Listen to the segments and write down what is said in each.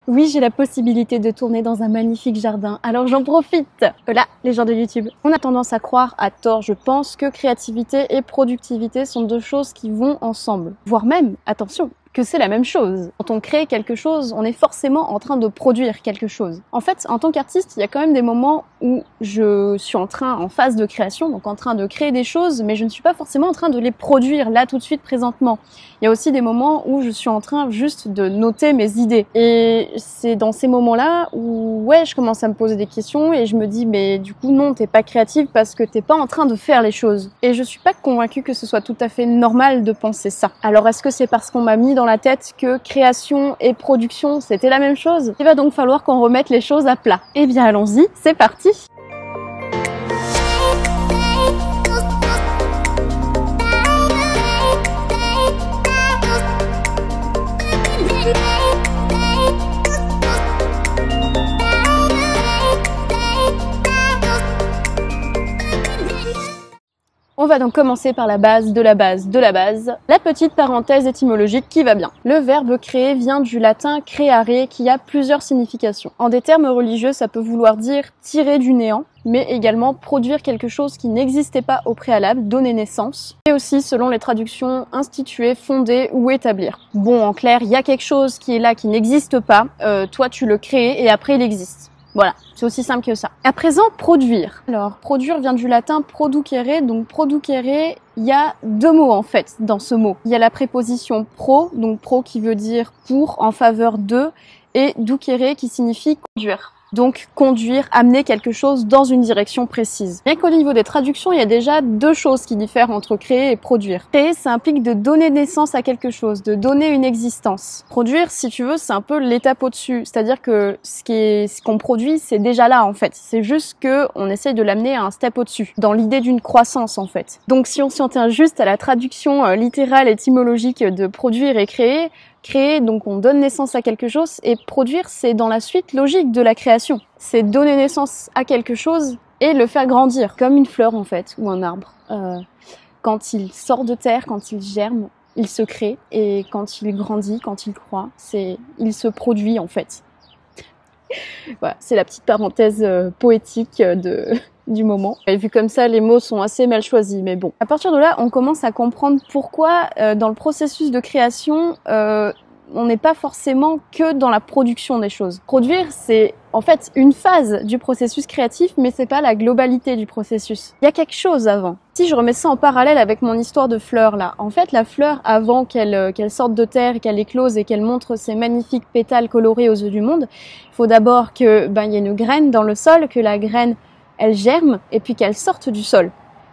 Oui, j'ai la possibilité de tourner dans un magnifique jardin, alors j'en profite. Voilà, les gens de YouTube. On a tendance à croire, à tort je pense, que créativité et productivité sont deux choses qui vont ensemble. Voire même, attention, que c'est la même chose. Quand on crée quelque chose, on est forcément en train de produire quelque chose. En fait, en tant qu'artiste, il y a quand même des moments où je suis en phase de création, donc en train de créer des choses, mais je ne suis pas forcément en train de les produire là tout de suite présentement. Il y a aussi des moments où je suis en train juste de noter mes idées. Et c'est dans ces moments-là où, ouais, je commence à me poser des questions et je me dis, mais du coup, non, t'es pas créative parce que t'es pas en train de faire les choses. Et je suis pas convaincue que ce soit tout à fait normal de penser ça. Alors, est-ce que c'est parce qu'on m'a mis dans la tête que création et production, c'était la même chose? Il va donc falloir qu'on remette les choses à plat. Eh bien, allons-y, c'est parti! On va donc commencer par la base de la base de la base, la petite parenthèse étymologique qui va bien. Le verbe créer vient du latin creare qui a plusieurs significations. En des termes religieux, ça peut vouloir dire tirer du néant, mais également produire quelque chose qui n'existait pas au préalable, donner naissance, et aussi, selon les traductions, instituer, fonder ou établir. Bon, en clair, il y a quelque chose qui est là, qui n'existe pas, toi tu le crées et après il existe. Voilà, c'est aussi simple que ça. À présent, produire. Alors, produire vient du latin producere, donc producere, il y a deux mots en fait dans ce mot. Il y a la préposition pro, donc pro qui veut dire pour, en faveur de, et ducere qui signifie conduire. Donc conduire, amener quelque chose dans une direction précise. Bien qu'au niveau des traductions, il y a déjà deux choses qui diffèrent entre créer et produire. Créer, ça implique de donner naissance à quelque chose, de donner une existence. Produire, si tu veux, c'est un peu l'étape au-dessus. C'est-à-dire que ce qu'on produit, c'est déjà là en fait. C'est juste que on essaye de l'amener à un step au-dessus, dans l'idée d'une croissance en fait. Donc si on s'en tient juste à la traduction littérale étymologique de produire et créer, donc on donne naissance à quelque chose, et produire, c'est dans la suite logique de la création. C'est donner naissance à quelque chose et le faire grandir, comme une fleur en fait, ou un arbre. Quand il sort de terre, quand il germe, il se crée, et quand il grandit, quand il croît, il se produit en fait. Voilà, c'est la petite parenthèse poétique du moment. Et vu comme ça, les mots sont assez mal choisis, mais bon. À partir de là, on commence à comprendre pourquoi, dans le processus de création, on n'est pas forcément que dans la production des choses. Produire, c'est en fait une phase du processus créatif, mais c'est pas la globalité du processus. Il y a quelque chose avant. Si je remets ça en parallèle avec mon histoire de fleur là, en fait la fleur, avant qu'elle sorte de terre, qu'elle éclose et qu'elle montre ses magnifiques pétales colorés aux yeux du monde, il faut d'abord que y ait une graine dans le sol, que la graine elle germe et puis qu'elle sorte du sol.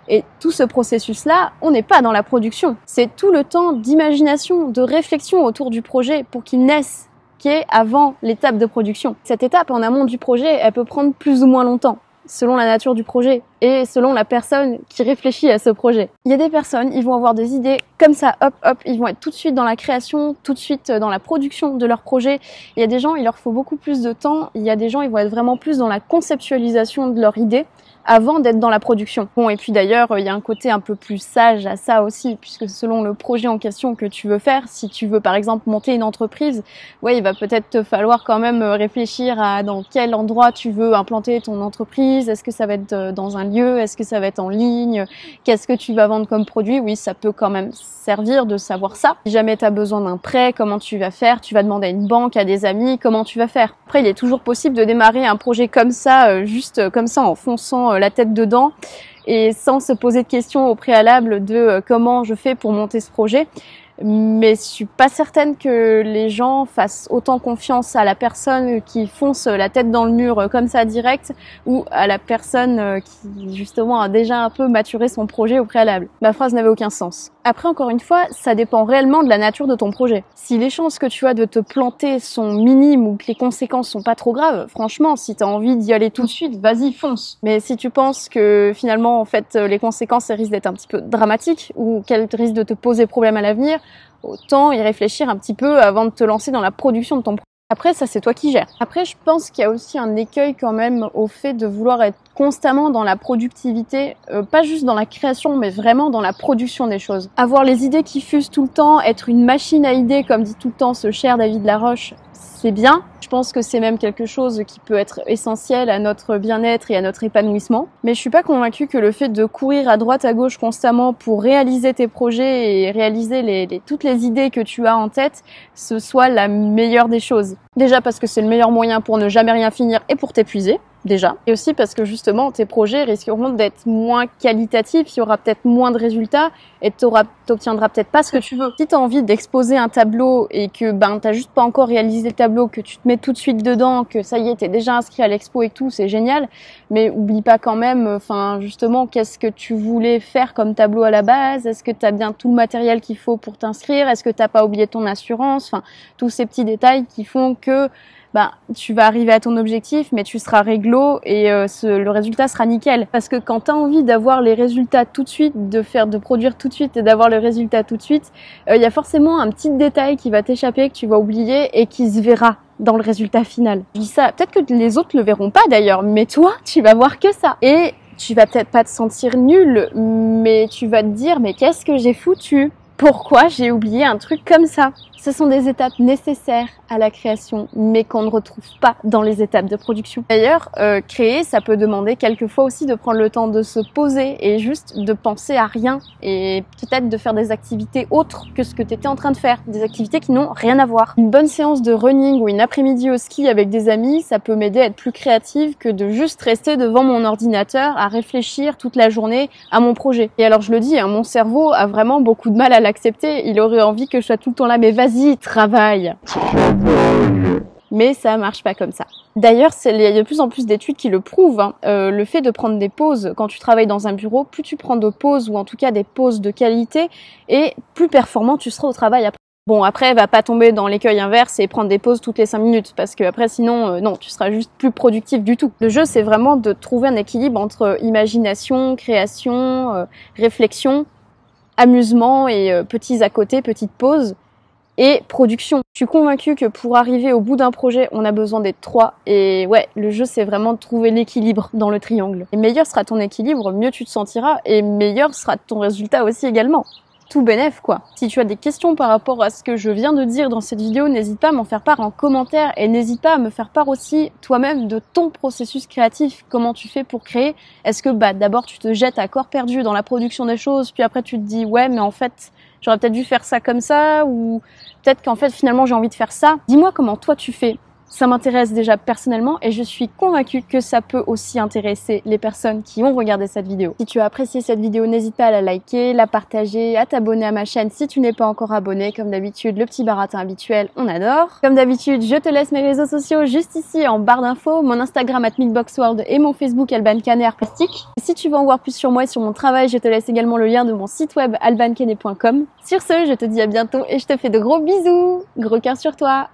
Et tout ce processus-là, on n'est pas dans la production. C'est tout le temps d'imagination, de réflexion autour du projet pour qu'il naisse, qui est avant l'étape de production. Cette étape en amont du projet, elle peut prendre plus ou moins longtemps, selon la nature du projet et selon la personne qui réfléchit à ce projet. Il y a des personnes, ils vont avoir des idées comme ça, hop, hop, ils vont être tout de suite dans la création, tout de suite dans la production de leur projet. Il y a des gens, il leur faut beaucoup plus de temps. Il y a des gens, ils vont être vraiment plus dans la conceptualisation de leur idée avant d'être dans la production. Bon, et puis d'ailleurs, il y a un côté un peu plus sage à ça aussi, puisque selon le projet en question que tu veux faire, si tu veux par exemple monter une entreprise, ouais, il va peut-être te falloir quand même réfléchir à dans quel endroit tu veux implanter ton entreprise. Est-ce que ça va être dans un lieu? Est-ce que ça va être en ligne? Qu'est-ce que tu vas vendre comme produit? Oui, ça peut quand même servir de savoir ça. Si jamais tu as besoin d'un prêt, comment tu vas faire? Tu vas demander à une banque, à des amis, comment tu vas faire? Après, il est toujours possible de démarrer un projet comme ça, juste comme ça, en fonçant la tête dedans et sans se poser de questions au préalable de comment je fais pour monter ce projet. Mais je suis pas certaine que les gens fassent autant confiance à la personne qui fonce la tête dans le mur comme ça direct ou à la personne qui justement a déjà un peu maturé son projet au préalable. Ma phrase n'avait aucun sens. Après, encore une fois, ça dépend réellement de la nature de ton projet. Si les chances que tu as de te planter sont minimes ou que les conséquences sont pas trop graves, franchement, si t'as envie d'y aller tout de suite, vas-y, fonce. Mais si tu penses que finalement, en fait, les conséquences elles risquent d'être un petit peu dramatiques ou qu'elles risquent de te poser problème à l'avenir, autant y réfléchir un petit peu avant de te lancer dans la production de ton projet. Après, ça, c'est toi qui gères. Après, je pense qu'il y a aussi un écueil quand même au fait de vouloir être constamment dans la productivité, pas juste dans la création, mais vraiment dans la production des choses. Avoir les idées qui fusent tout le temps, être une machine à idées, comme dit tout le temps ce cher David Laroche, c'est bien. Je pense que c'est même quelque chose qui peut être essentiel à notre bien-être et à notre épanouissement. Mais je suis pas convaincue que le fait de courir à droite à gauche constamment pour réaliser tes projets et réaliser toutes les idées que tu as en tête, ce soit la meilleure des choses. Déjà parce que c'est le meilleur moyen pour ne jamais rien finir et pour t'épuiser. Déjà. Et aussi parce que justement, tes projets risqueront d'être moins qualitatifs, il y aura peut-être moins de résultats et t'obtiendras peut-être pas ce que tu veux. Si t'as envie d'exposer un tableau et que t'as juste pas encore réalisé le tableau, que tu te mets tout de suite dedans, que ça y est, t'es déjà inscrit à l'expo et tout, c'est génial. Mais oublie pas quand même, justement, qu'est-ce que tu voulais faire comme tableau à la base? Est-ce que t'as bien tout le matériel qu'il faut pour t'inscrire? Est-ce que t'as pas oublié ton assurance? Tous ces petits détails qui font que tu vas arriver à ton objectif, mais tu seras réglo et le résultat sera nickel. Parce que quand tu as envie d'avoir les résultats tout de suite, de produire tout de suite et d'avoir le résultat tout de suite, il y a forcément un petit détail qui va t'échapper, que tu vas oublier et qui se verra dans le résultat final. Je dis ça, peut-être que les autres le verront pas d'ailleurs, mais toi, tu vas voir que ça. Et tu vas peut-être pas te sentir nul, mais tu vas te dire, mais qu'est-ce que j'ai foutu ? Pourquoi j'ai oublié un truc comme ça? Ce sont des étapes nécessaires à la création, mais qu'on ne retrouve pas dans les étapes de production. D'ailleurs, créer, ça peut demander quelquefois aussi de prendre le temps de se poser et juste de penser à rien et peut-être de faire des activités autres que ce que tu étais en train de faire, des activités qui n'ont rien à voir. Une bonne séance de running ou une après-midi au ski avec des amis, ça peut m'aider à être plus créative que de juste rester devant mon ordinateur à réfléchir toute la journée à mon projet. Et alors je le dis, mon cerveau a vraiment beaucoup de mal à l'accepter, il aurait envie que je sois tout le temps là, mais vas-y, travaille. Mais ça marche pas comme ça. D'ailleurs, il y a de plus en plus d'études qui le prouvent. Le fait de prendre des pauses quand tu travailles dans un bureau, plus tu prends de pauses, ou en tout cas des pauses de qualité, et plus performant tu seras au travail après. Bon, après, va pas tomber dans l'écueil inverse et prendre des pauses toutes les 5 minutes, parce que après, sinon, non, tu seras juste plus productif du tout. Le jeu, c'est vraiment de trouver un équilibre entre imagination, création, réflexion, amusement et petits à côté, petites pauses, et production. Je suis convaincue que pour arriver au bout d'un projet, on a besoin d'être 3. Et ouais, le jeu, c'est vraiment de trouver l'équilibre dans le triangle. Et meilleur sera ton équilibre, mieux tu te sentiras, et meilleur sera ton résultat aussi également. Tout bénef, quoi. Si tu as des questions par rapport à ce que je viens de dire dans cette vidéo, n'hésite pas à m'en faire part en commentaire et n'hésite pas à me faire part aussi toi-même de ton processus créatif. Comment tu fais pour créer? Est-ce que d'abord tu te jettes à corps perdu dans la production des choses, puis après tu te dis ouais mais en fait j'aurais peut-être dû faire ça comme ça, ou peut-être qu'en fait finalement j'ai envie de faire ça. Dis-moi comment toi tu fais. Ça m'intéresse déjà personnellement et je suis convaincue que ça peut aussi intéresser les personnes qui ont regardé cette vidéo. Si tu as apprécié cette vidéo, n'hésite pas à la liker, la partager, à t'abonner à ma chaîne si tu n'es pas encore abonné. Comme d'habitude, le petit baratin habituel, on adore. Comme d'habitude, je te laisse mes réseaux sociaux juste ici en barre d'infos, mon Instagram @milkboxworld et mon Facebook Alban Canet artistique. Si tu veux en voir plus sur moi et sur mon travail, je te laisse également le lien de mon site web albancanet.com. Sur ce, je te dis à bientôt et je te fais de gros bisous. Gros cœur sur toi.